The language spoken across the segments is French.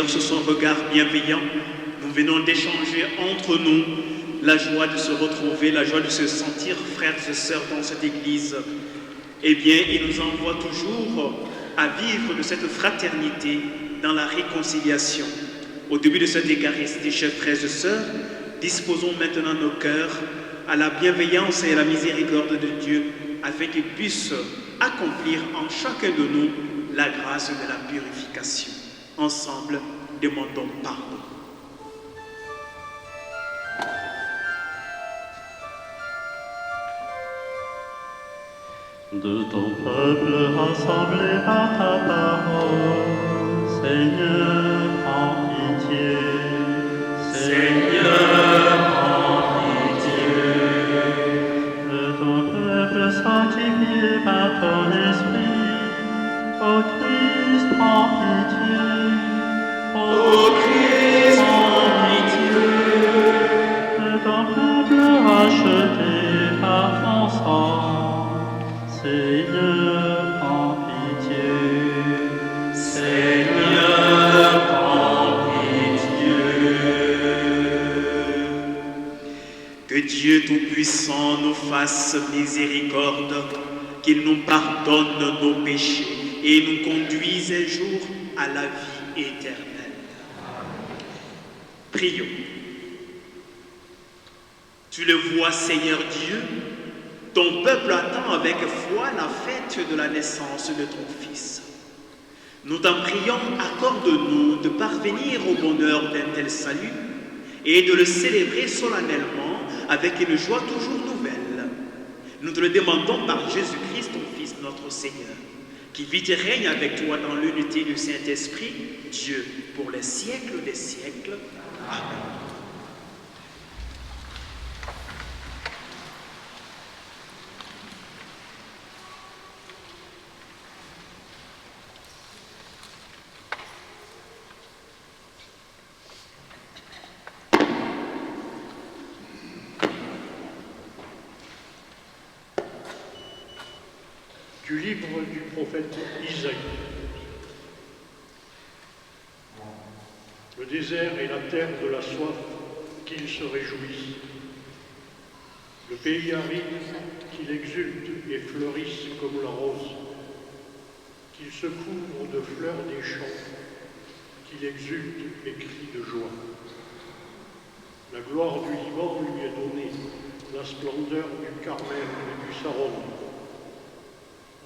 Sous son regard bienveillant, nous venons d'échanger entre nous la joie de se retrouver, la joie de se sentir frères et sœurs dans cette Église. Eh bien, il nous envoie toujours à vivre de cette fraternité dans la réconciliation. Au début de cette Eucharistie, chers frères et sœurs, disposons maintenant nos cœurs à la bienveillance et à la miséricorde de Dieu, afin qu'il puisse accomplir en chacun de nous la grâce de la purification. Ensemble, demandons pardon. De ton peuple rassemblé par ta parole, Seigneur, prends pitié. Seigneur, prends pitié. De ton peuple sanctifié par ton esprit, ô Christ, prends pitié. Ô Christ, prends pitié. De ton peuple racheté par ton sang, Seigneur, prends pitié. Seigneur, prends pitié. Que Dieu Tout-Puissant nous fasse miséricorde, qu'il nous pardonne nos péchés et nous conduise un jour à la vie éternelle. Prions. Tu le vois, Seigneur Dieu, ton peuple attend avec foi la fête de la naissance de ton Fils. Nous t'en prions, accorde-nous de parvenir au bonheur d'un tel salut et de le célébrer solennellement avec une joie toujours nouvelle. Nous te le demandons par Jésus-Christ, ton Fils, notre Seigneur, qui vit et règne avec toi dans l'unité du Saint-Esprit, Dieu, pour les siècles des siècles. Amen. Du livre du prophète Isaïe. Le désert est la terre de la soif, qu'il se réjouisse. Le pays aride, qu'il exulte et fleurisse comme la rose. Qu'il se couvre de fleurs des champs, qu'il exulte et crie de joie. La gloire du Liban lui est donnée, la splendeur du Carmel et du Saron.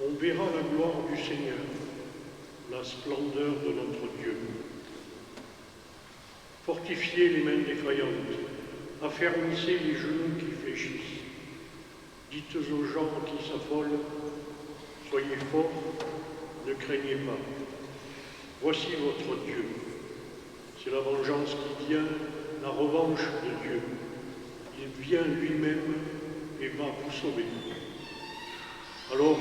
On verra la gloire du Seigneur, la splendeur de notre Dieu. Fortifiez les mains défaillantes, affermissez les genoux qui fléchissent. Dites aux gens qui s'affolent, soyez forts, ne craignez pas. Voici votre Dieu. C'est la vengeance qui vient, la revanche de Dieu. Il vient lui-même et va vous sauver. Alors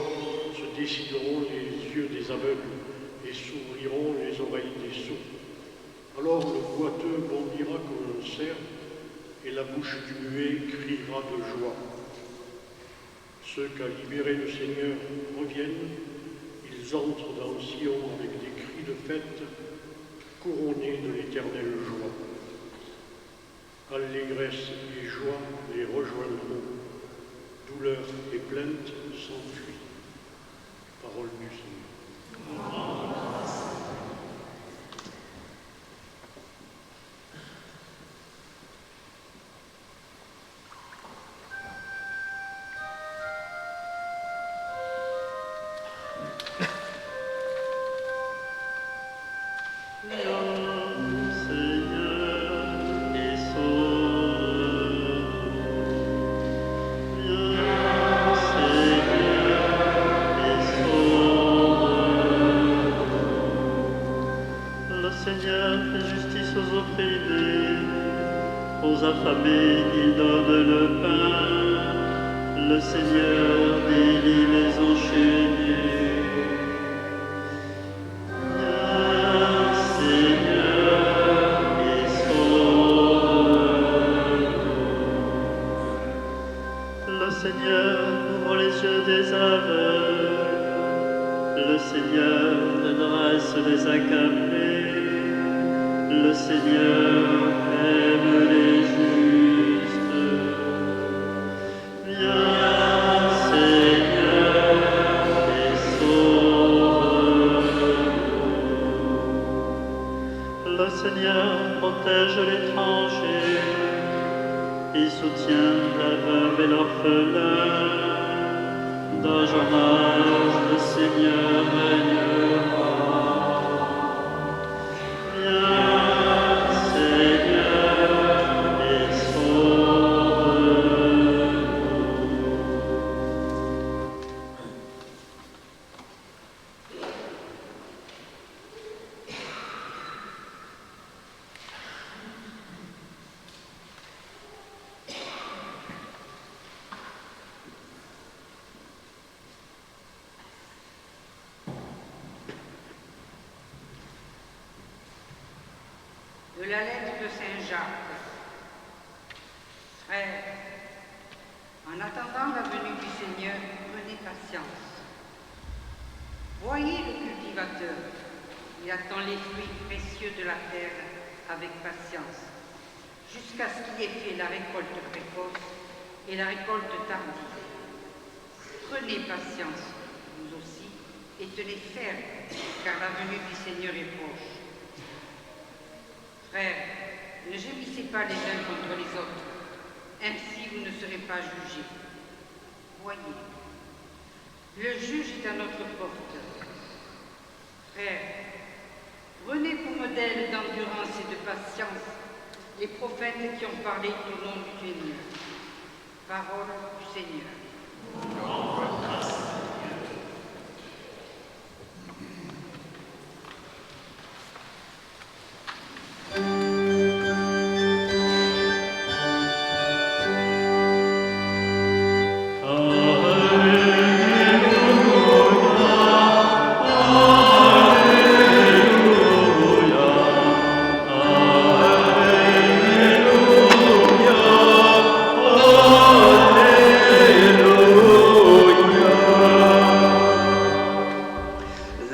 se décideront les yeux des aveugles et s'ouvriront les oreilles des sourds. Alors le boiteux bondira comme un cerf et la bouche du muet criera de joie. Ceux qu'a libérés le Seigneur reviennent, ils entrent dans Sion avec des cris de fête, couronnés de l'éternelle joie. Allégresse et joie les rejoindront, douleur et plainte s'enfuient. Parole du Seigneur. Seigneur, et sauve. affamés, il donne le pain. Le Seigneur délie les enchaînés. Viens, Seigneur, et sauve-nous. Le Seigneur ouvre les yeux des aveugles. Le Seigneur redresse les accablés. Le Seigneur aime les justes. Viens, Seigneur, et sauve-nous. Le Seigneur protège l'étranger. Il soutient la veuve et l'orphelin. Dans Journal, le Seigneur régnera. Viens, Seigneur, et sauve-nous. De la lettre de Saint Jacques. Frères, en attendant la venue du Seigneur, prenez patience. Voyez le cultivateur, il attend les fruits précieux de la terre avec patience, jusqu'à ce qu'il ait fait la récolte précoce et la récolte tardive. Prenez patience, vous aussi, et tenez ferme, car la venue du Seigneur est proche. Frères, ne gémissez pas les uns contre les autres, ainsi vous ne serez pas jugés. Voyez, le juge est à notre porte. Frères, prenez pour modèle d'endurance et de patience les prophètes qui ont parlé au nom du Seigneur. Parole du Seigneur.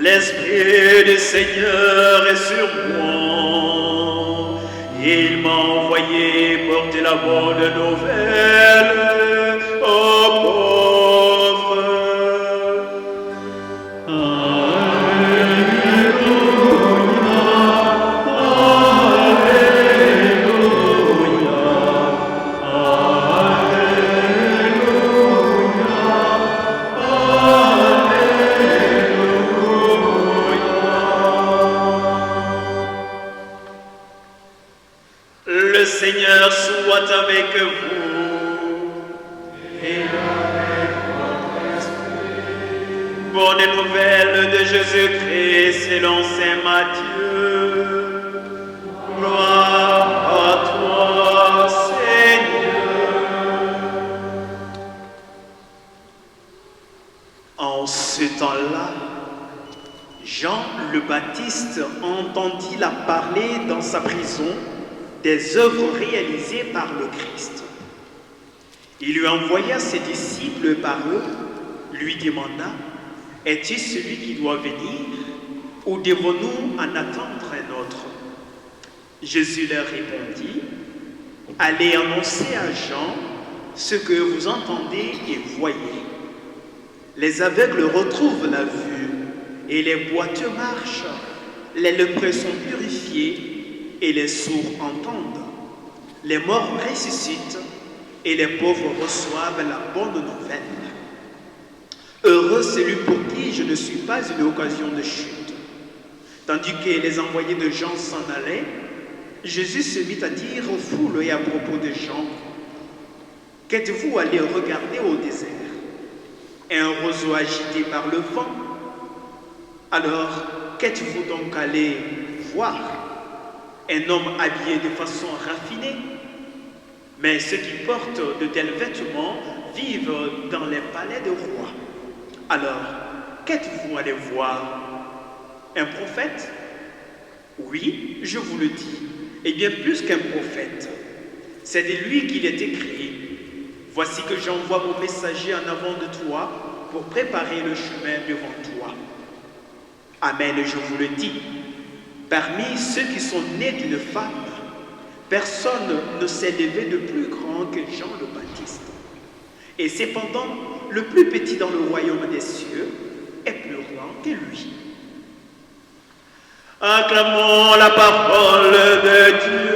L'Esprit du Seigneur est sur moi. Il m'a envoyé porter la bonne nouvelle aux pauvres. Le Seigneur soit avec vous. Et avec votre esprit. Bonne nouvelle de Jésus-Christ selon Saint Matthieu. Gloire à toi, Seigneur. En ce temps-là, Jean le Baptiste entendit la parler dans sa prison des œuvres réalisées par le Christ. Il lui envoya ses disciples par eux, lui demanda, « Es-tu celui qui doit venir, ou devons-nous en attendre un autre ?» Jésus leur répondit, « Allez annoncer à Jean ce que vous entendez et voyez. Les aveugles retrouvent la vue, et les boiteux marchent, les lépreux sont purifiés, et les sourds entendent. Les morts ressuscitent et les pauvres reçoivent la bonne nouvelle. Heureux celui pour qui je ne suis pas une occasion de chute. » Tandis que les envoyés de Jean s'en allaient, Jésus se mit à dire aux foules et à propos de Jean, « Qu'êtes-vous allés regarder au désert? Un roseau agité par le vent? Alors, qu'êtes-vous donc allés voir? Un homme habillé de façon raffinée? Mais ceux qui portent de tels vêtements vivent dans les palais de rois. Alors, qu'êtes-vous allé voir? Un prophète? Oui, je vous le dis, et bien plus qu'un prophète. C'est de lui qu'il est écrit. Voici que j'envoie mon messager en avant de toi pour préparer le chemin devant toi. Amen, je vous le dis. Parmi ceux qui sont nés d'une femme, personne ne s'est levé de plus grand que Jean le Baptiste. Et cependant, le plus petit dans le royaume des cieux est plus grand que lui. Acclamons la parole de Dieu.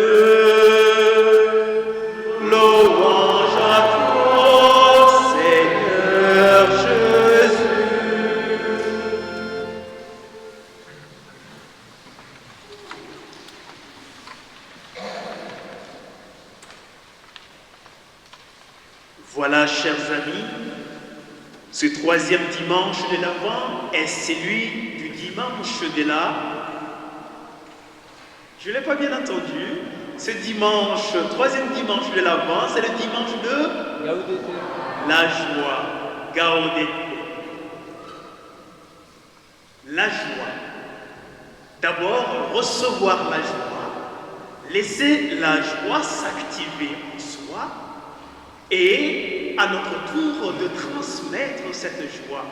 Louange à toi, Seigneur Jésus. Voilà, chers amis, ce troisième dimanche de l'Avent est celui du dimanche de la... Je ne l'ai pas bien entendu. Ce dimanche, troisième dimanche de l'Avent, c'est le dimanche de... Gaudete. La joie. Gaudete. La joie. D'abord, recevoir la joie. Laisser la joie s'activer en soi. Et à notre tour de transmettre cette joie.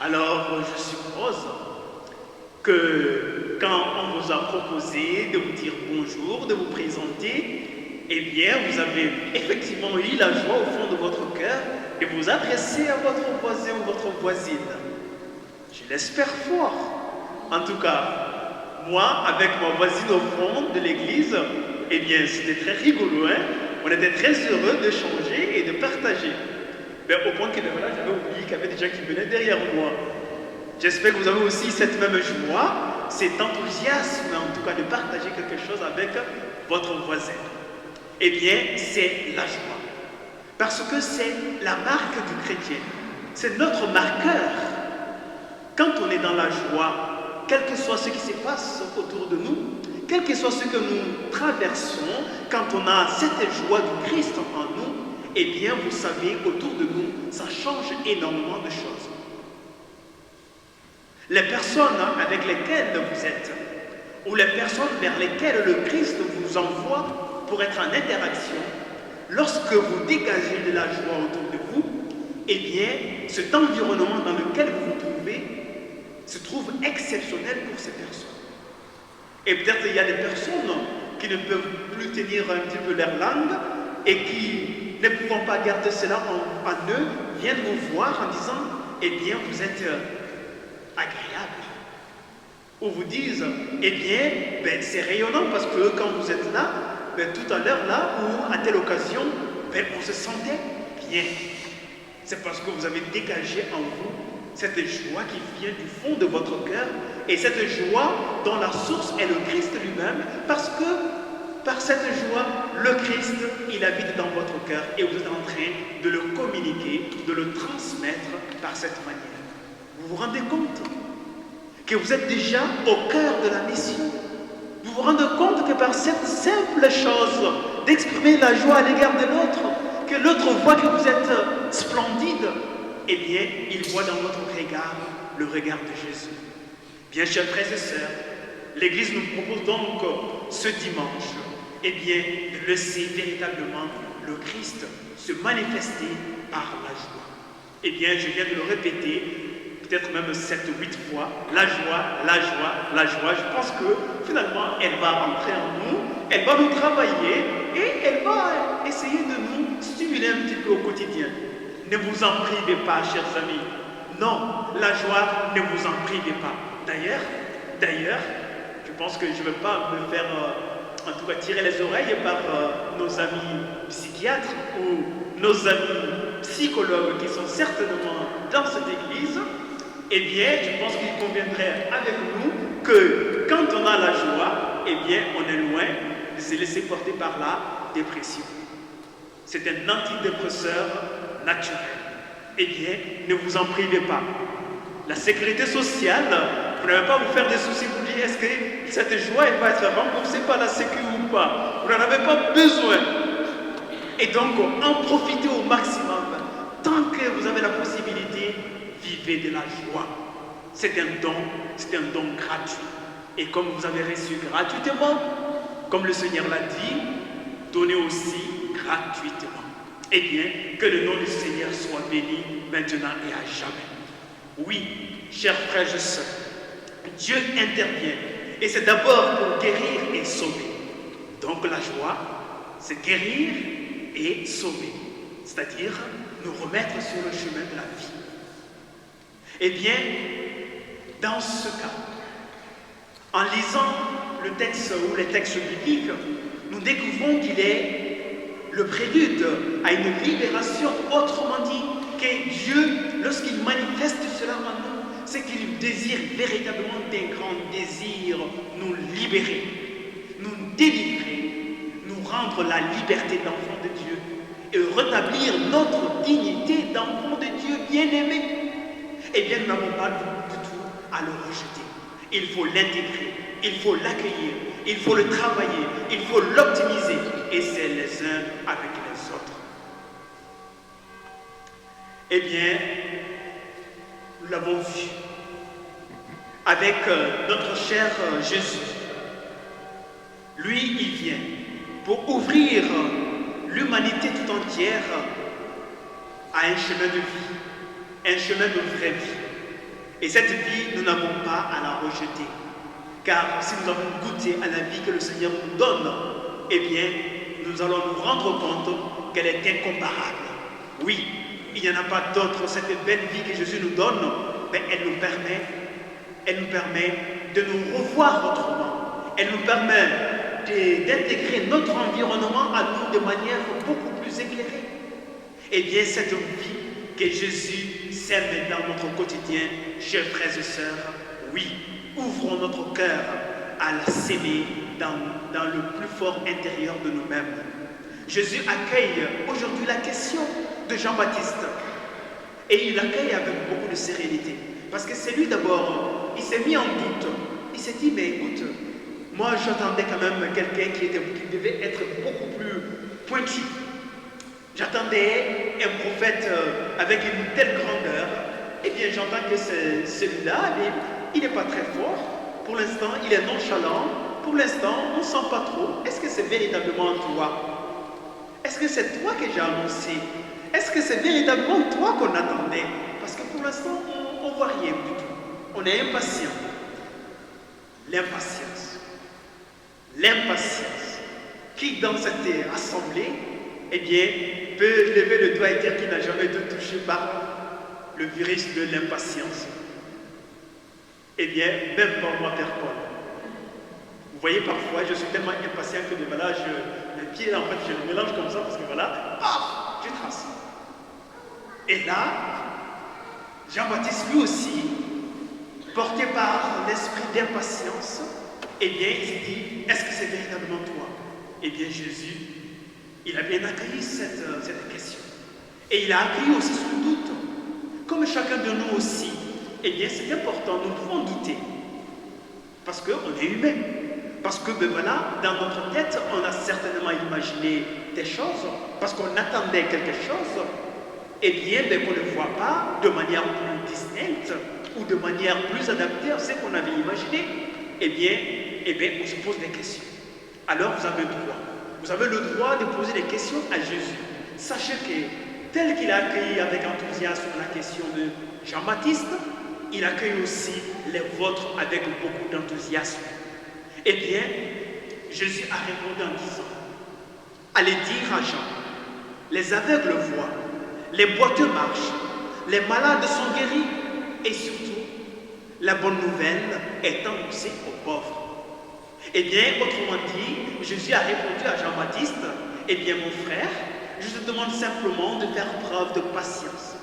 Alors, je suppose que quand on vous a proposé de vous dire bonjour, de vous présenter, eh bien, vous avez effectivement eu la joie au fond de votre cœur de vous adresser à votre voisin ou votre voisine. Je l'espère fort. En tout cas, moi, avec ma voisine au fond de l'église, eh bien, c'était très rigolo, hein? On était très heureux de changer et de partager. Mais au point que voilà, j'avais oublié qu'il y avait des gens qui venaient derrière moi. J'espère que vous avez aussi cette même joie, cet enthousiasme, en tout cas, de partager quelque chose avec votre voisin. Eh bien, c'est la joie. Parce que c'est la marque du chrétien. C'est notre marqueur. Quand on est dans la joie, quel que soit ce qui se passe autour de nous, quel que soit ce que nous traversons, quand on a cette joie du Christ en nous, eh bien, vous savez, autour de nous, ça change énormément de choses. Les personnes avec lesquelles vous êtes, ou les personnes vers lesquelles le Christ vous envoie pour être en interaction, lorsque vous dégagez de la joie autour de vous, eh bien, cet environnement dans lequel vous vous trouvez se trouve exceptionnel pour ces personnes. Et peut-être il y a des personnes qui ne peuvent plus tenir un petit peu leur langue et qui, ne pouvant pas garder cela en eux, viennent vous voir en disant, eh bien, vous êtes agréable. Ou vous disent, eh bien, ben, c'est rayonnant parce que quand vous êtes là, ben, tout à l'heure, là, ou à telle occasion, ben, on se sentait bien. C'est parce que vous avez dégagé en vous cette joie qui vient du fond de votre cœur, et cette joie dont la source est le Christ lui-même, parce que par cette joie, le Christ, il habite dans votre cœur, et vous êtes en train de le communiquer, de le transmettre par cette manière. Vous vous rendez compte que vous êtes déjà au cœur de la mission? Vous vous rendez compte que par cette simple chose d'exprimer la joie à l'égard de l'autre, que l'autre voit que vous êtes splendide, eh bien, il voit dans votre regard le regard de Jésus. Bien, chers frères et sœurs, l'Église nous propose donc ce dimanche, eh bien, de laisser véritablement le Christ se manifester par la joie. Eh bien, je viens de le répéter, peut-être même 7 ou 8 fois, la joie, la joie, la joie. Je pense que finalement, elle va rentrer en nous, elle va nous travailler et elle va essayer de nous stimuler un petit peu au quotidien. Ne vous en privez pas, chers amis. Non, la joie, ne vous en privez pas. D'ailleurs, je pense que je ne vais pas me faire, en tout cas, tirer les oreilles par nos amis psychiatres ou nos amis psychologues qui sont certainement dans cette église. Eh bien, je pense qu'il conviendrait avec nous que quand on a la joie, eh bien, on est loin de se laisser porter par la dépression. C'est un antidépresseur naturel. Eh bien, ne vous en privez pas. La sécurité sociale, vous n'allez pas vous faire des soucis, vous dire est-ce que cette joie elle va être remboursée par la sécu ou pas. Vous n'en avez pas besoin. Et donc, en profitez au maximum. Tant que vous avez la possibilité, vivez de la joie. C'est un don gratuit. Et comme vous avez reçu gratuitement, comme le Seigneur l'a dit, donnez aussi gratuitement. Eh bien, que le nom du Seigneur soit béni maintenant et à jamais. Oui, chers frères et sœurs, Dieu intervient. Et c'est d'abord pour guérir et sauver. Donc la joie, c'est guérir et sauver. C'est-à-dire nous remettre sur le chemin de la vie. Eh bien, dans ce cas, en lisant le texte ou les textes bibliques, nous découvrons qu'il est le prélude à une libération. Autrement dit, que Dieu, lorsqu'il manifeste cela en nous, c'est qu'il désire véritablement d'un grand désir nous libérer, nous délivrer, nous rendre la liberté d'enfant de Dieu et rétablir notre dignité d'enfant de Dieu bien-aimé. Eh bien, nous n'avons pas du tout à le rejeter. Il faut l'intégrer, il faut l'accueillir, il faut le travailler, il faut l'optimiser, et c'est les uns avec les autres. Eh bien, nous l'avons vu avec notre cher Jésus. Lui, il vient pour ouvrir l'humanité tout entière à un chemin de vie, un chemin de vraie vie. Et cette vie, nous n'avons pas à la rejeter. Car si nous avons goûté à la vie que le Seigneur nous donne, eh bien, nous allons nous rendre compte qu'elle est incomparable. Oui, il n'y en a pas d'autre. Cette belle vie que Jésus nous donne, mais elle nous permet de nous revoir autrement. Elle nous permet d'intégrer notre environnement à nous de manière beaucoup plus éclairée. Eh bien, cette vie que Jésus sème dans notre quotidien, chers frères et sœurs, oui, ouvrons notre cœur à la s'aimer dans le plus fort intérieur de nous-mêmes. Jésus accueille aujourd'hui la question de Jean-Baptiste et il l'accueille avec beaucoup de sérénité parce que c'est lui d'abord, il s'est mis en doute, il s'est dit mais écoute, moi j'attendais quand même quelqu'un qui devait être beaucoup plus pointu. J'attendais un prophète avec une telle grandeur. Eh bien, j'entends que celui-là, il n'est pas très fort. Pour l'instant, il est nonchalant. Pour l'instant, on ne sent pas trop. Est-ce que c'est véritablement toi? Est-ce que c'est toi que j'ai annoncé? Est-ce que c'est véritablement toi qu'on attendait? Parce que pour l'instant, on ne voit rien du tout. On est impatient. L'impatience. Qui dans cette assemblée, eh bien, peut lever le doigt et dire qu'il n'a jamais été touché par le virus de l'impatience. Eh bien, même pour moi, Père Paul. Vous voyez, parfois, je suis tellement impatient que voilà, le pied, en fait, je le mélange comme ça, parce que voilà, paf, je trace. Et là, Jean-Baptiste, lui aussi, porté par l'esprit d'impatience, eh bien, il s'est dit, est-ce que c'est véritablement toi? Eh bien, Jésus, il a bien accueilli cette question. Et il a accueilli aussi son doute. Comme chacun de nous aussi, eh bien c'est important, nous pouvons douter. Parce qu'on est humain. Parce que ben voilà, dans notre tête, on a certainement imaginé des choses, parce qu'on attendait quelque chose, eh bien ben, qu'on ne voit pas de manière plus distincte ou de manière plus adaptée à ce qu'on avait imaginé, eh bien on se pose des questions. Alors vous avez le droit. Vous avez le droit de poser des questions à Jésus. Sachez que, tel qu'il a accueilli avec enthousiasme la question de Jean-Baptiste, il accueille aussi les vôtres avec beaucoup d'enthousiasme. Eh bien, Jésus a répondu en disant, allez dire à Jean, les aveugles voient, les boiteux marchent, les malades sont guéris, et surtout, la bonne nouvelle est annoncée aux pauvres. Eh bien, autrement dit, Jésus a répondu à Jean-Baptiste, eh bien mon frère, je te demande simplement de faire preuve de patience.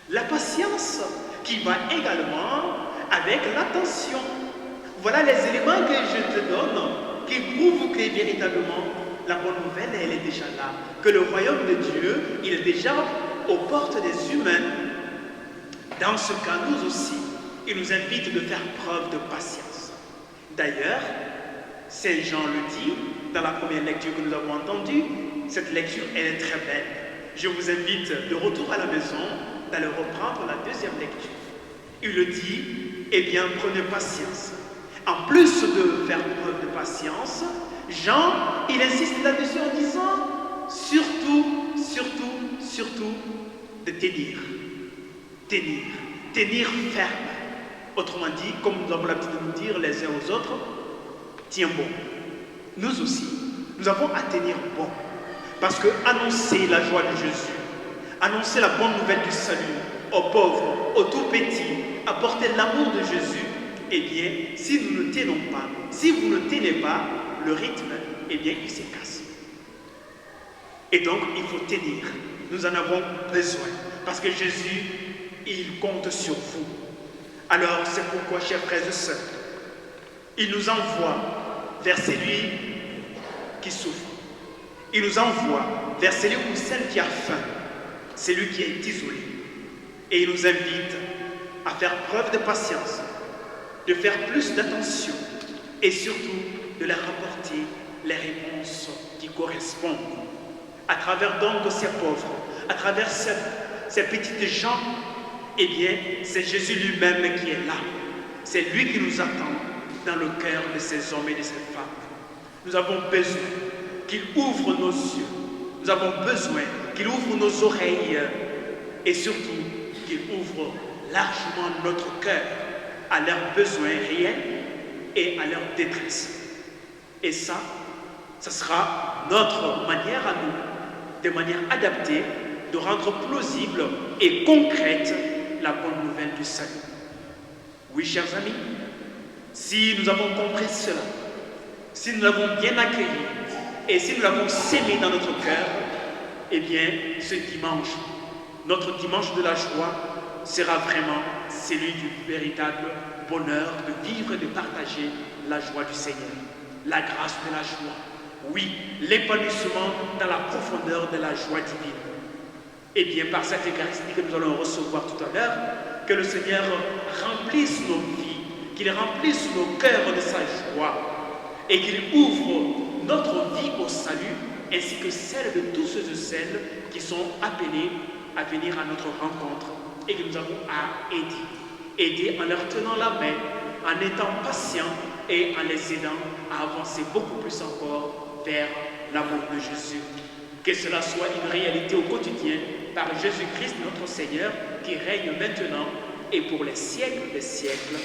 La patience qui va également avec l'attention. Voilà les éléments que je te donne qui prouvent que véritablement la bonne nouvelle, elle est déjà là. Que le royaume de Dieu, il est déjà aux portes des humains. Dans ce cas, nous aussi, il nous invite de faire preuve de patience. D'ailleurs, Saint Jean le dit dans la première lecture que nous avons entendue, cette lecture, elle est très belle. Je vous invite de retour à la maison d'aller reprendre la deuxième lecture. Il le dit, eh bien, prenez patience. En plus de faire preuve de patience, Jean, il insiste là-dessus en disant, surtout, de tenir. Tenir ferme. Autrement dit, comme nous avons l'habitude de nous dire les uns aux autres, tiens bon. Nous aussi, nous avons à tenir bon. Parce que annoncer la joie de Jésus, annoncer la bonne nouvelle du salut aux pauvres, aux tout petits, apporter l'amour de Jésus, eh bien, si nous ne tenons pas, si vous ne tenez pas le rythme, eh bien, il se casse. Et donc, il faut tenir. Nous en avons besoin. Parce que Jésus, il compte sur vous. Alors, c'est pourquoi, chers frères et sœurs, il nous envoie vers celui qui souffre. Il nous envoie vers celui ou celle qui a faim, celui qui est isolé. Et il nous invite à faire preuve de patience, de faire plus d'attention et surtout de leur apporter les réponses qui correspondent. À travers donc ces pauvres, à travers ces petites gens, eh bien, c'est Jésus lui-même qui est là. C'est lui qui nous attend dans le cœur de ces hommes et de ces femmes. Nous avons besoin qu'il ouvre nos yeux. Nous avons besoin qu'il ouvre nos oreilles et surtout qu'il ouvre largement notre cœur à leurs besoins réels et à leur détresse. Et ça sera notre manière à nous, de manière adaptée, de rendre plausible et concrète la bonne nouvelle du salut. Oui, chers amis, si nous avons compris cela, si nous l'avons bien accueilli et si nous l'avons sémé dans notre cœur, eh bien, ce dimanche, notre dimanche de la joie, sera vraiment celui du véritable bonheur de vivre et de partager la joie du Seigneur, la grâce de la joie. Oui, l'épanouissement dans la profondeur de la joie divine. Et bien, par cette Eucharistie que nous allons recevoir tout à l'heure, que le Seigneur remplisse nos vies, qu'il remplisse nos cœurs de sa joie et qu'il ouvre notre vie au salut ainsi que celle de tous ceux et celles qui sont appelés à venir à notre rencontre et que nous avons à aider en leur tenant la main, en étant patients et en les aidant à avancer beaucoup plus encore vers l'amour de Jésus. Que cela soit une réalité au quotidien par Jésus-Christ notre Seigneur qui règne maintenant et pour les siècles des siècles.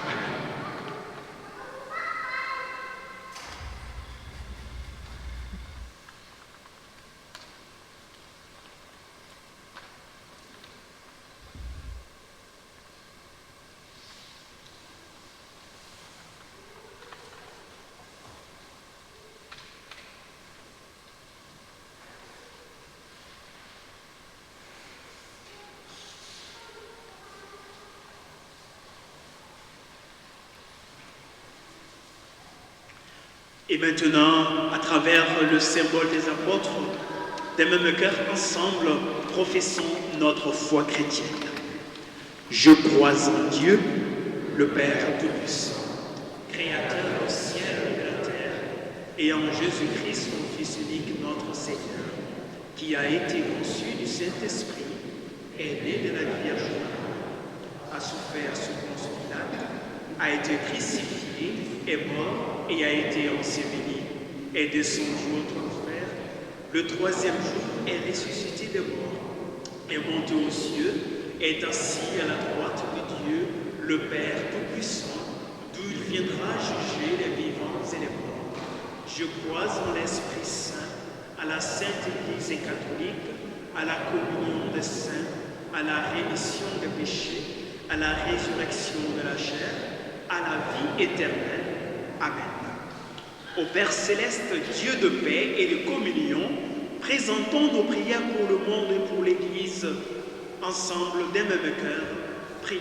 Amen. Et maintenant, à travers le symbole des apôtres, des mêmes cœurs ensemble, professons notre foi chrétienne. Je crois en Dieu, le Père Tout-Puissant, Créateur du ciel et de la terre, et en Jésus-Christ, son Fils unique, notre Seigneur, qui a été conçu du Saint-Esprit, est né de la Vierge Marie, a souffert sous Ponce Pilate, a été crucifié, est mort et a été enseveli, est descendu au enfer. Le troisième jour est ressuscité des morts, est monté aux cieux, est assis à la droite de Dieu, le Père Tout-Puissant, d'où il viendra juger les vivants et les morts. Je crois en l'Esprit Saint, à la Sainte Église catholique, à la communion des saints, à la rémission des péchés, à la résurrection de la chair, à la vie éternelle. Amen. Au Père Céleste, Dieu de paix et de communion, présentons nos prières pour le monde et pour l'Église. Ensemble, d'un même cœur, prions.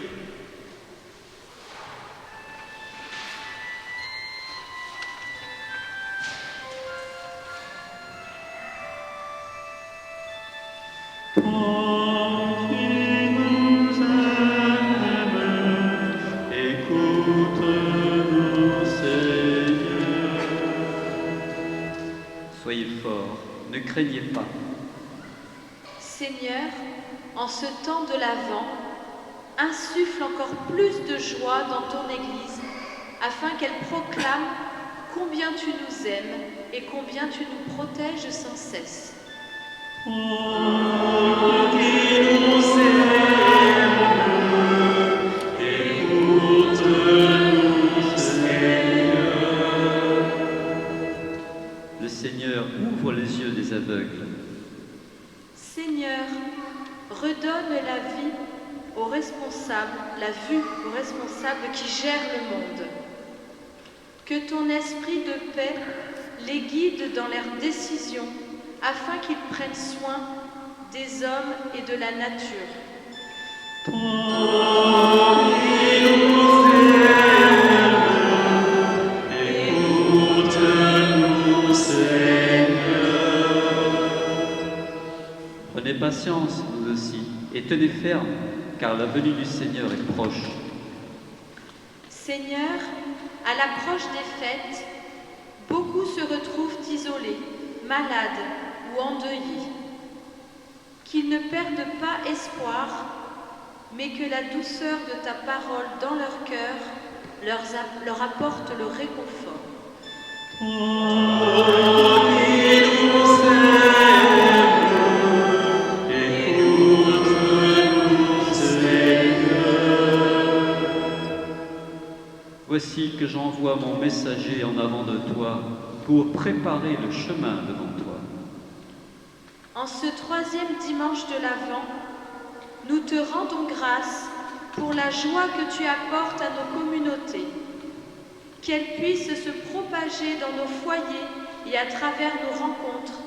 ce temps de l'Avent, insuffle encore plus de joie dans ton Église, afin qu'elle proclame combien tu nous aimes et combien tu nous protèges sans cesse. Le Seigneur ouvre les yeux des aveugles. Seigneur, redonne la vie aux responsables, la vue aux responsables qui gèrent le monde. Que ton esprit de paix les guide dans leurs décisions, afin qu'ils prennent soin des hommes et de la nature. Prenez patience, vous aussi, et tenez ferme, car la venue du Seigneur est proche. Seigneur, à l'approche des fêtes, beaucoup se retrouvent isolés, malades ou endeuillés. Qu'ils ne perdent pas espoir, mais que la douceur de ta parole dans leur cœur leur apporte le réconfort. Voici que j'envoie mon messager en avant de toi pour préparer le chemin devant toi. En ce 3e dimanche de l'Avent, nous te rendons grâce pour la joie que tu apportes à nos communautés, qu'elle puisse se propager dans nos foyers et à travers nos rencontres,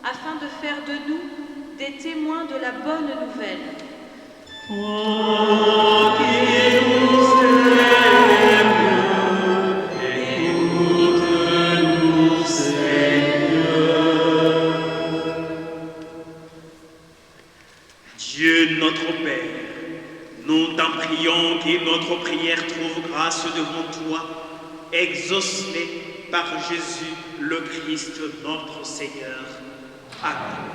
afin de faire de nous des témoins de la bonne nouvelle. Toi qui nous aimes, écoute-nous, Seigneur. Dieu notre Père, nous t'en prions que notre prière trouve grâce devant toi, exauce-les par Jésus le Christ notre Seigneur. Amen.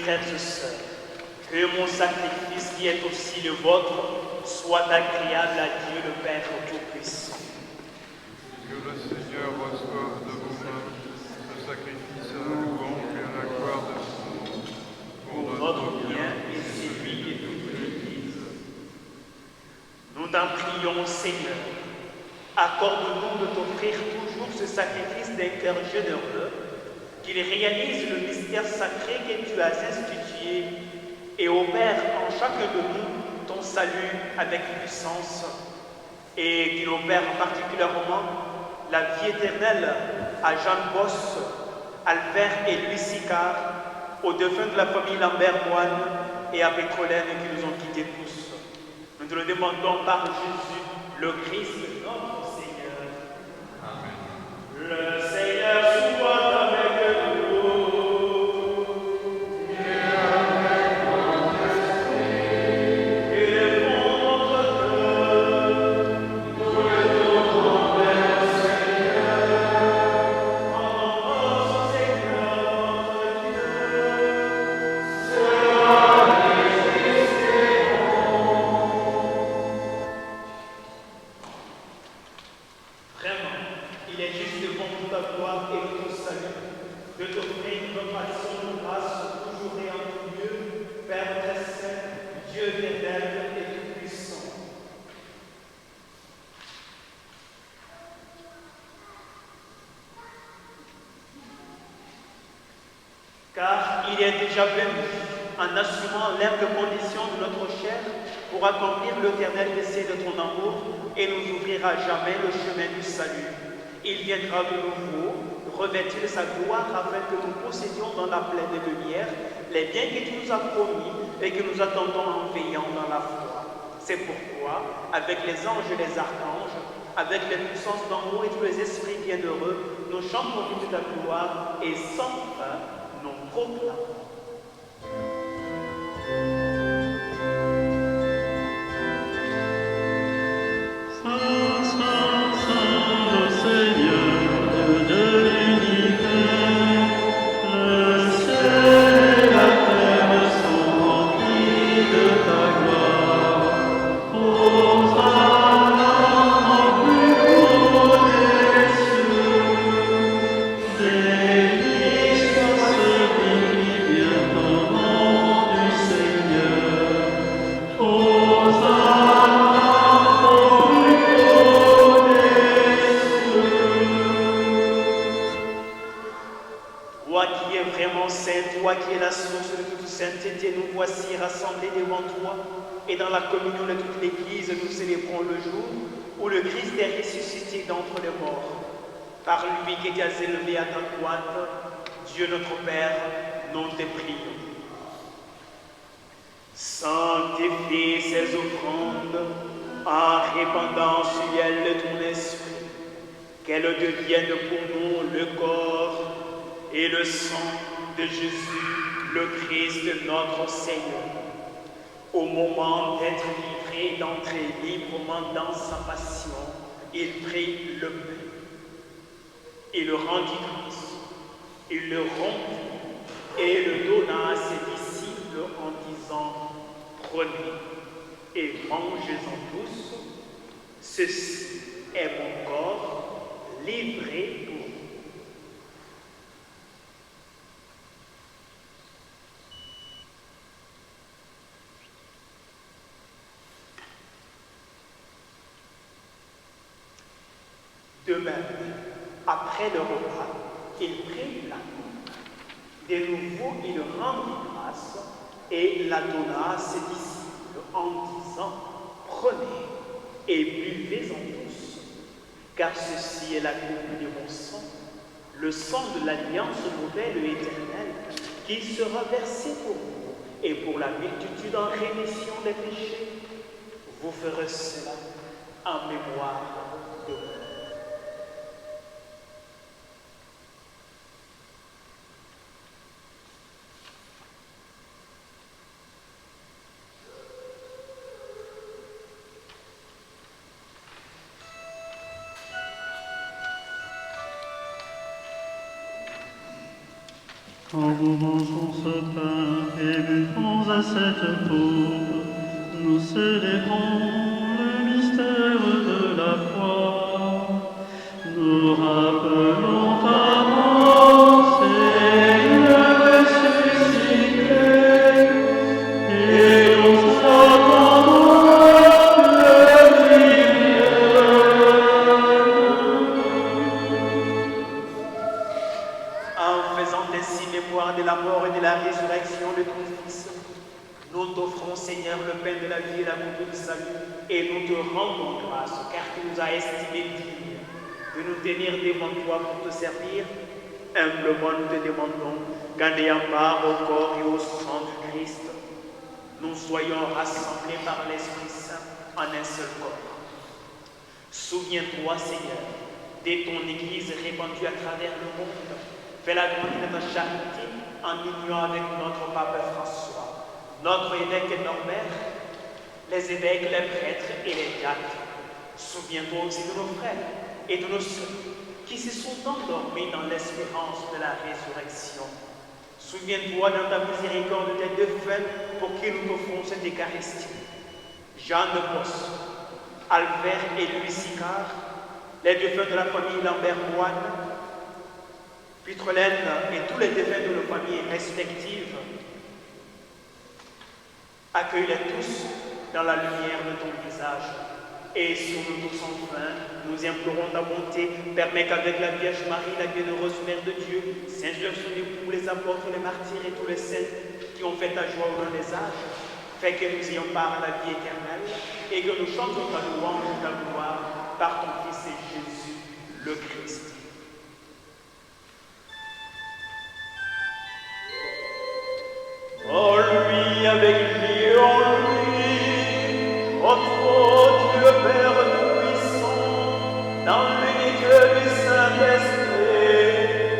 frères et sœurs, que mon sacrifice, qui est aussi le vôtre, soit agréable à Dieu le Père Tout-Puissant. Que le Seigneur reçoive de vos mains ce sacrifice à la louange et à la gloire de son nom, pour notre bien et celui de toute l'Église. Nous t'en prions, Seigneur, accorde-nous de t'offrir toujours ce sacrifice d'un cœur généreux, qu'il réalise le mystère sacré que tu as institué et opère en chacun de nous ton salut avec puissance, et qu'il opère particulièrement la vie éternelle à Jeanne Bosse, Albert et Louis Sicard, aux défunts de la famille Lambert-Moine et à Pétrolène qui nous ont quittés tous. Nous te le demandons par Jésus, le Christ, notre Seigneur. Amen. Le Seigneur soit avec nous. Et avec ton esprit. Élevons notre cœur. Nous le tournons vers le Seigneur. Rendons au Seigneur notre Dieu. Sera Vraiment, il est juste bon pour ta gloire et pour ton salut de t'offrir notre action de grâce toujours et en tout lieu, Père très saint, Dieu éternel et tout-puissant. Car il est déjà venu en assumant l'humble condition de notre chair pour accomplir l'éternel dessein de ton amour et nous ouvrir à jamais le chemin du salut. Il viendra de nouveau revêtir de sa gloire afin que nous possédions dans la pleine lumière les biens que tu nous as promis et que nous attendons en veillant dans la foi. C'est pourquoi, avec les anges et les archanges, avec les puissances d'en haut et tous les esprits bienheureux, nous chantons toute ta gloire et sans fin nous proclamons. Et dans la communion de toute l'Église, nous célébrons le jour où le Christ est ressuscité d'entre les morts. Par lui qui est élevé à ta droite, Dieu notre Père, nous te prions. Sanctifie ces offrandes en répandant sur elles ton esprit, qu'elles deviennent pour nous le corps et le sang de Jésus, le Christ notre Seigneur. Au moment d'être livré et d'entrer librement dans sa passion, il prit le pain. Il le rendit grâce. Il le rompit et le donna à ses disciples en disant: prenez et mangez-en tous. Ceci est mon corps livré pour vous. De même, après le repas, il prit la coupe. De nouveau, il rendit grâce et la donna à ses disciples en disant: prenez et buvez-en tous, car ceci est la coupe de mon sang, le sang de l'alliance nouvelle et éternelle, qui sera versé pour vous et pour la multitude en rémission des péchés. Vous ferez cela en mémoire de moi. Quand nous mangeons ce pain et buvons à cette coupe, nous célébrons le mystère de la foi. Nous rappelons ta mort, Seigneur ressuscité, et nous attendons le En faisant ainsi mémoire de la mort et de la résurrection de ton Fils, nous t'offrons, Seigneur, le pain de la vie et l'amour du salut, et nous te rendons grâce, car tu nous as estimés dignes de nous tenir devant toi pour te servir. Humblement, nous te demandons qu'en ayant part au corps et au sang du Christ, nous soyons rassemblés par l'Esprit Saint en un seul corps. Souviens-toi, Seigneur, de ton Église répandue à travers le monde. Fais-la grandir de ta charité en union avec notre pape François, notre évêque Norbert, les évêques, les prêtres et les diacres. Souviens-toi aussi de nos frères et de nos sœurs qui se sont endormis dans l'espérance de la résurrection. Souviens-toi dans ta miséricorde des défunts pour qui nous offrons cette Eucharistie. Jean de Bosse, Albert et Louis Sicard, les défunts de la famille Lambert-Moine, Pitrelaine et tous les défunts de nos familles respectives, accueille-les tous dans la lumière de ton visage. Et sur nous tous enfin, nous implorons ta bonté. Permets qu'avec la Vierge Marie, la bienheureuse Mère de Dieu, Saint Joseph, son époux, les apôtres, les martyrs et tous les saints qui ont fait ta joie au long des âges, fais que nous ayons part à la vie éternelle et que nous chantions ta louange et ta gloire par ton Fils Jésus, le Christ. En lui, avec lui, en lui, ô toi, Dieu Père Tout-Puissant, dans l'unité du Saint-Esprit,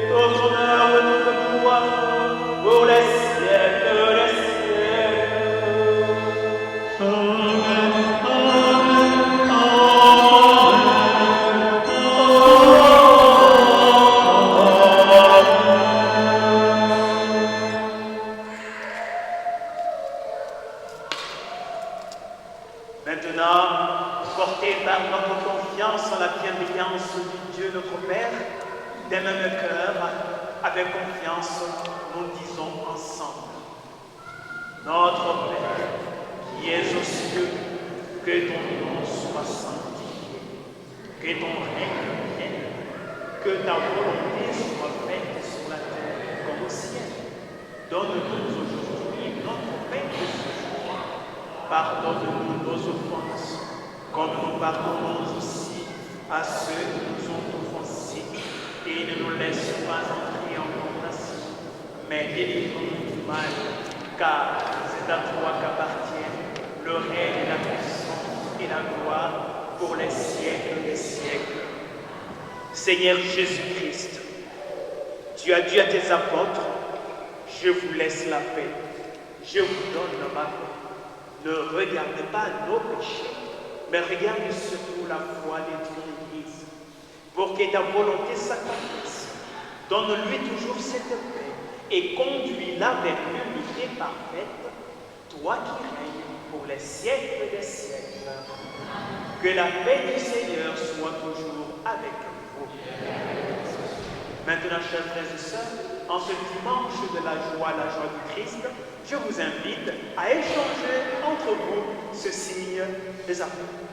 tout honneur et toute gloire pour les siècles des siècles. Amen, amen, Maintenant, portés par notre confiance en la bienveillance du Dieu notre Père, des mêmes cœurs, avec confiance, nous disons ensemble: Notre Père, qui es aux cieux, que ton nom soit sanctifié, que ton règne vienne, que ta volonté soit faite sur la terre comme au ciel. Donne-nous aujourd'hui notre pain de ce jour. Pardonne-nous nos offenses, comme nous pardonnons aussi à ceux qui nous ont offensés. Et ne nous laisse pas entrer en tentation, mais délivre-nous du mal, car c'est à toi qu'appartiennent le règne et la puissance et la gloire pour les siècles des siècles. Seigneur Jésus-Christ, tu as dit à tes apôtres: je vous laisse la paix, je vous donne ma paix. Ne regarde pas nos péchés, mais regarde surtout la foi de ton Église, pour que ta volonté s'accomplisse. Donne-lui toujours cette paix et conduis-la vers l'unité parfaite, toi qui règnes pour les siècles des siècles. Que la paix du Seigneur soit toujours avec vous. Maintenant, chers frères et sœurs, en ce dimanche de la joie du Christ, je vous invite à échanger entre vous ce signe des apôtres.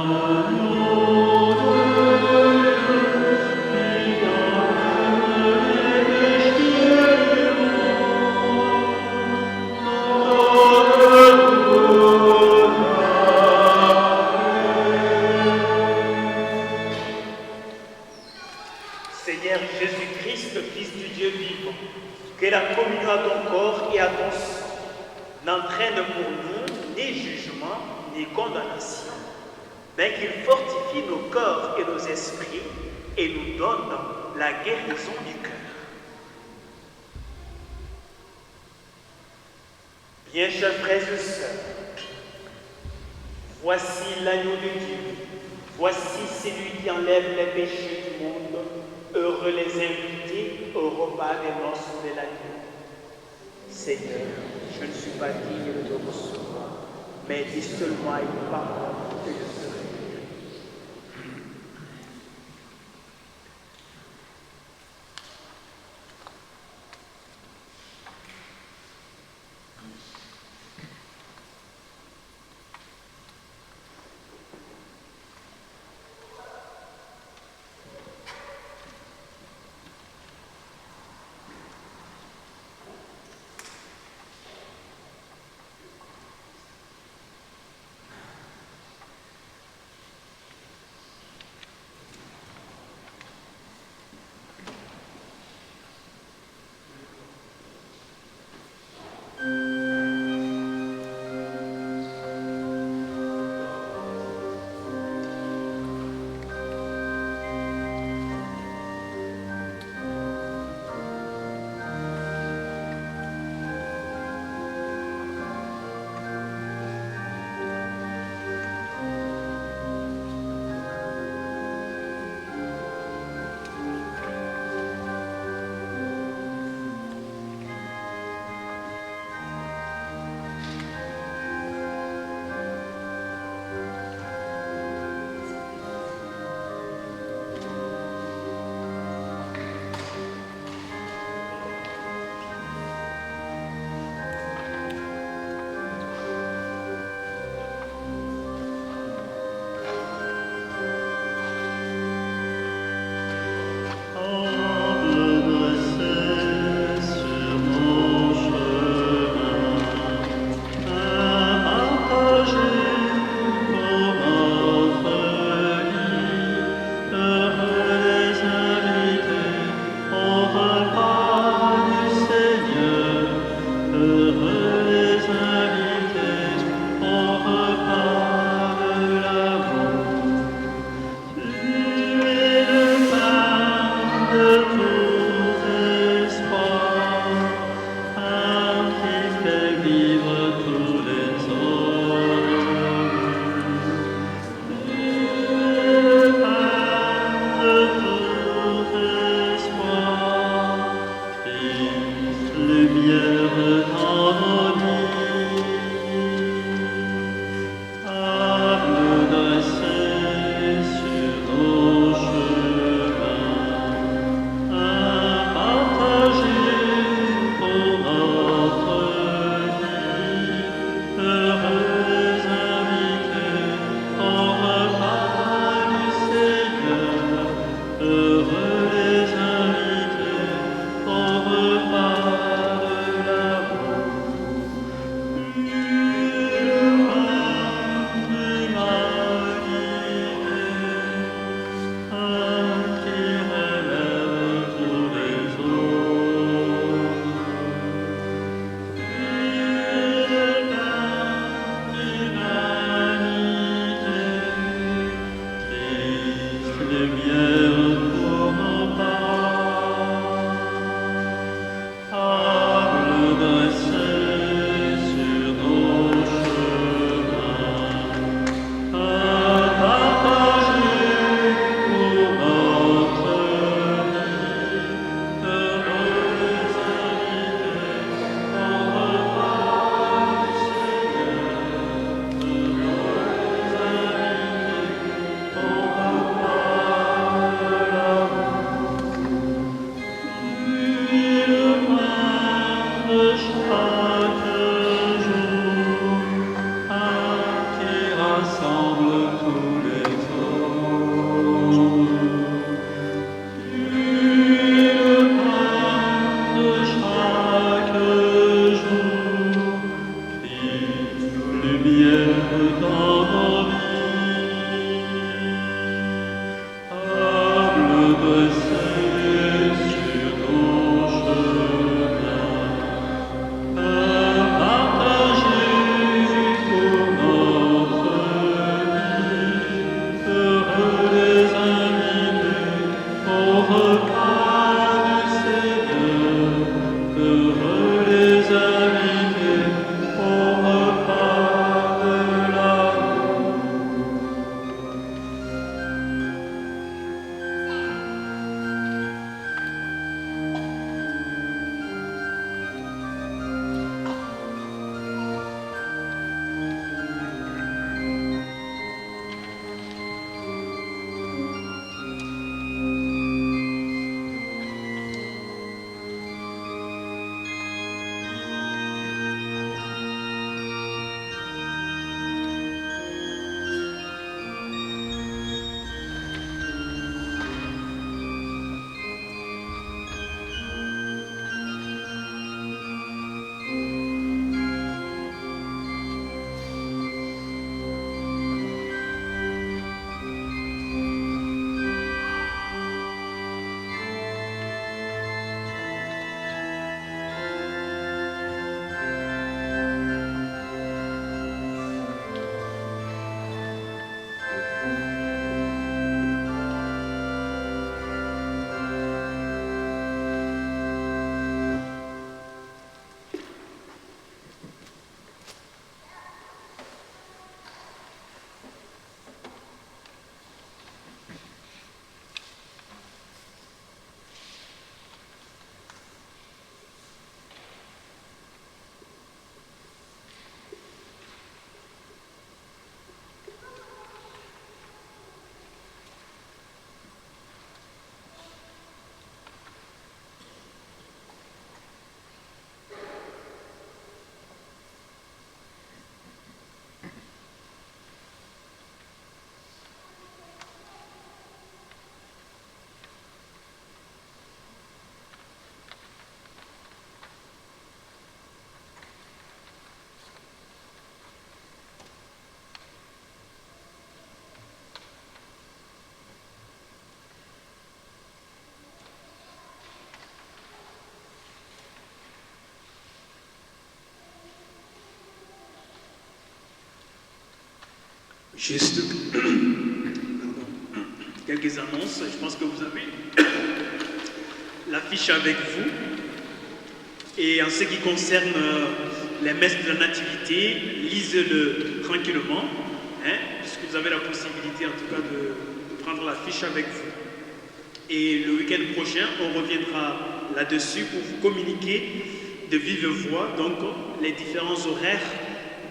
amen. Jésus-Christ, Fils du Dieu vivant, que la communion à ton corps et à ton sang n'entraîne pour nous ni jugement ni condamnation, mais qu'il fortifie nos corps et nos esprits et nous donne la guérison du cœur. Bien, chers frères et sœurs, voici l'agneau de Dieu, voici celui qui enlève les péchés du monde. Heureux les invités au repas des noces de l'agneau. Seigneur, je ne suis pas digne de te recevoir, mais dis seulement une parole que je serai guéri. Juste quelques annonces. Je pense que vous avez l'affiche avec vous. Et en ce qui concerne les messes de la Nativité, lisez-le tranquillement, puisque vous avez la possibilité en tout cas de prendre l'affiche avec vous. Et le week-end prochain, on reviendra là-dessus pour vous communiquer de vive voix donc les différents horaires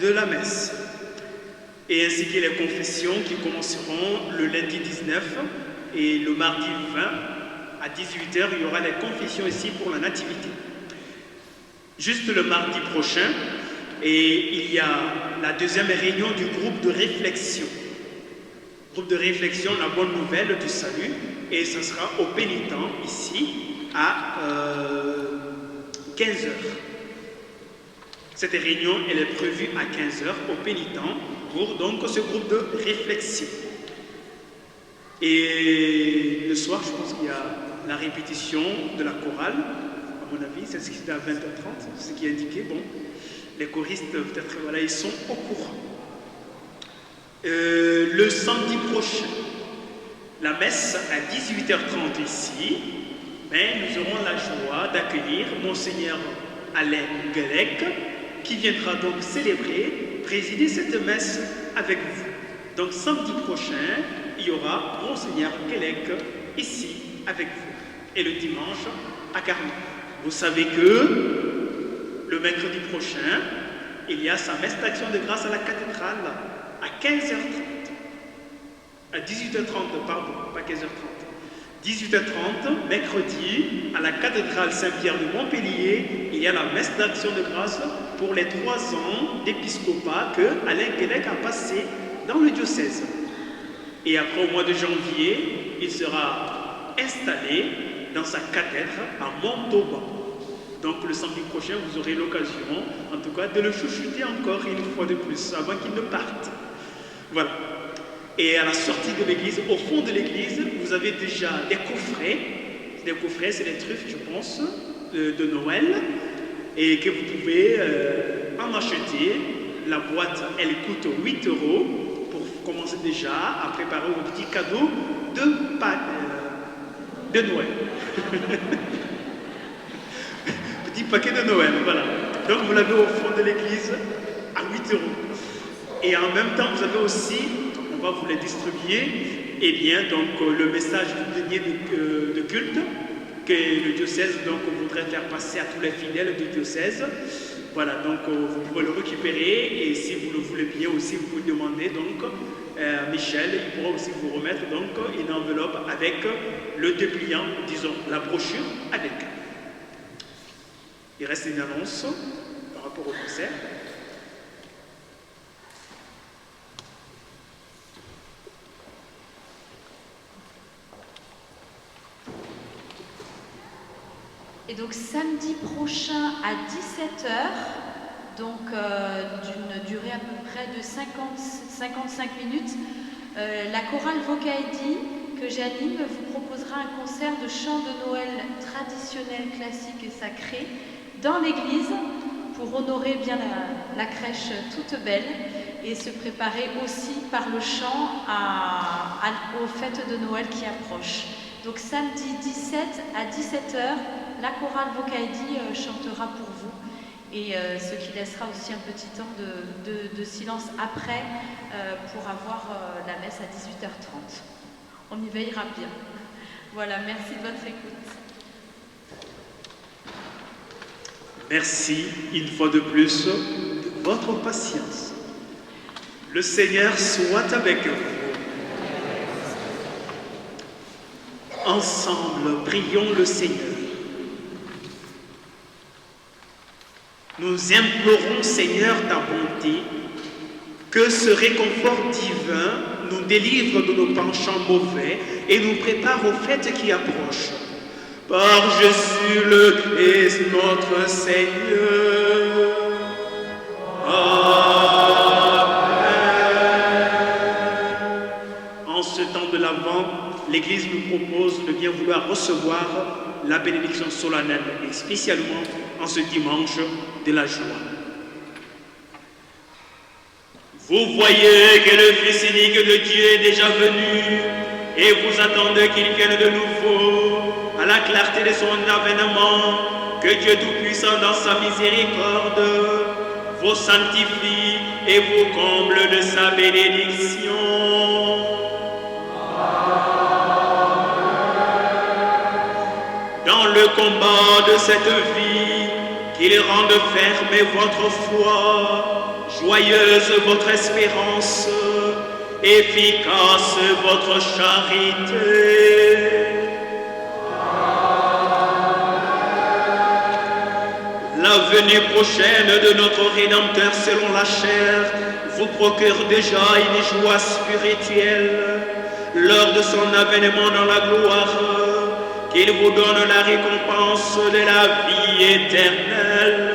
de la messe. Et ainsi que les confessions qui commenceront le lundi 19 et le mardi 20 à 18h, il y aura les confessions ici pour la Nativité. Juste le mardi prochain, et il y a la deuxième réunion du groupe de réflexion. Groupe de réflexion, la bonne nouvelle du salut, et ce sera au pénitent ici à 15h. Cette réunion, elle est prévue à 15h au pénitent pour donc ce groupe de réflexion. Et le soir, je pense qu'il y a la répétition de la chorale. À mon avis, c'est ce qui est à 20h30, ce qui est indiqué. Bon, les choristes, peut-être, voilà, ils sont au courant. Le samedi prochain, la messe à 18h30 ici, mais nous aurons la joie d'accueillir Monseigneur Alain Guelec, qui viendra donc célébrer, présider cette messe avec vous. Donc samedi prochain, il y aura Monseigneur Guelec ici avec vous. Et le dimanche à Carmel. Vous savez que le mercredi prochain, il y a sa messe d'action de grâce à la cathédrale à 15h30. À 18h30, pardon, pas 15h30. 18h30, mercredi, à la cathédrale Saint-Pierre de Montpellier, il y a la messe d'action de grâce pour les 3 ans d'épiscopat que Alain Guelec a passé dans le diocèse. Et après, au mois de janvier, il sera installé dans sa cathèdre à Montauban. Donc le samedi prochain, vous aurez l'occasion, en tout cas, de le chouchouter encore une fois de plus, avant qu'il ne parte. Voilà. Et à la sortie de l'église, au fond de l'église, vous avez déjà des coffrets. Des coffrets, c'est des truffes, je pense, de Noël, et que vous pouvez en acheter. La boîte, elle coûte 8 € pour commencer déjà à préparer vos petits cadeaux de Noël. Petit paquet de Noël, voilà. Donc vous l'avez au fond de l'église à 8 €. Et en même temps, vous avez aussi, on va vous les distribuer, et bien donc le message du denier de culte que le diocèse donc voudrait faire passer à tous les fidèles du diocèse. Voilà, donc vous pouvez le récupérer, et si vous le voulez bien aussi, vous pouvez demander donc à Michel, il pourra aussi vous remettre donc une enveloppe avec le dépliant, disons la brochure avec. Il reste une annonce par rapport au concert. Et donc samedi prochain à 17h, donc d'une durée à peu près de 55 minutes, la chorale Vocaedi que j'anime vous proposera un concert de chants de Noël traditionnels, classiques et sacrés dans l'église pour honorer bien la crèche toute belle et se préparer aussi par le chant aux fêtes de Noël qui approchent. Donc samedi 17 à 17h, la chorale Vocaedi chantera pour vous, et ce qui laissera aussi un petit temps de silence après pour avoir la messe à 18h30. On y veillera bien. Voilà, merci de votre écoute. Merci une fois de plus de votre patience. Le Seigneur soit avec vous. Ensemble, prions le Seigneur. Nous implorons, Seigneur, ta bonté, que ce réconfort divin nous délivre de nos penchants mauvais et nous prépare aux fêtes qui approchent. Par Jésus le Christ, notre Seigneur. Amen. En ce temps de l'Avent, l'Église nous propose de bien vouloir recevoir la bénédiction solennelle, et spécialement en ce dimanche de la joie. Vous voyez que le Fils unique de Dieu est déjà venu et vous attendez qu'il vienne de nouveau à la clarté de son avènement, que Dieu Tout-Puissant dans sa miséricorde vous sanctifie et vous comble de sa bénédiction. Dans le combat de cette vie, qu'il rende ferme votre foi, joyeuse votre espérance, efficace votre charité. La venue prochaine de notre Rédempteur selon la chair vous procure déjà une joie spirituelle lors de son avènement dans la gloire, qu'il vous donne la récompense de la vie éternelle.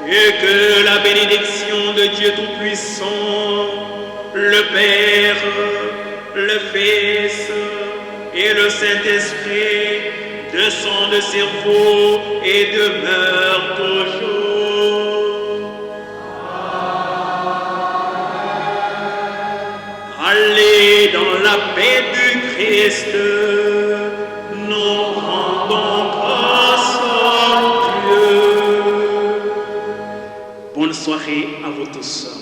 Et que la bénédiction de Dieu Tout-Puissant, le Père, le Fils et le Saint-Esprit descendent sur vous et demeurent toujours. Allez dans la paix du Christ, nous rendons grâce à Dieu. Bonne soirée à vous tous.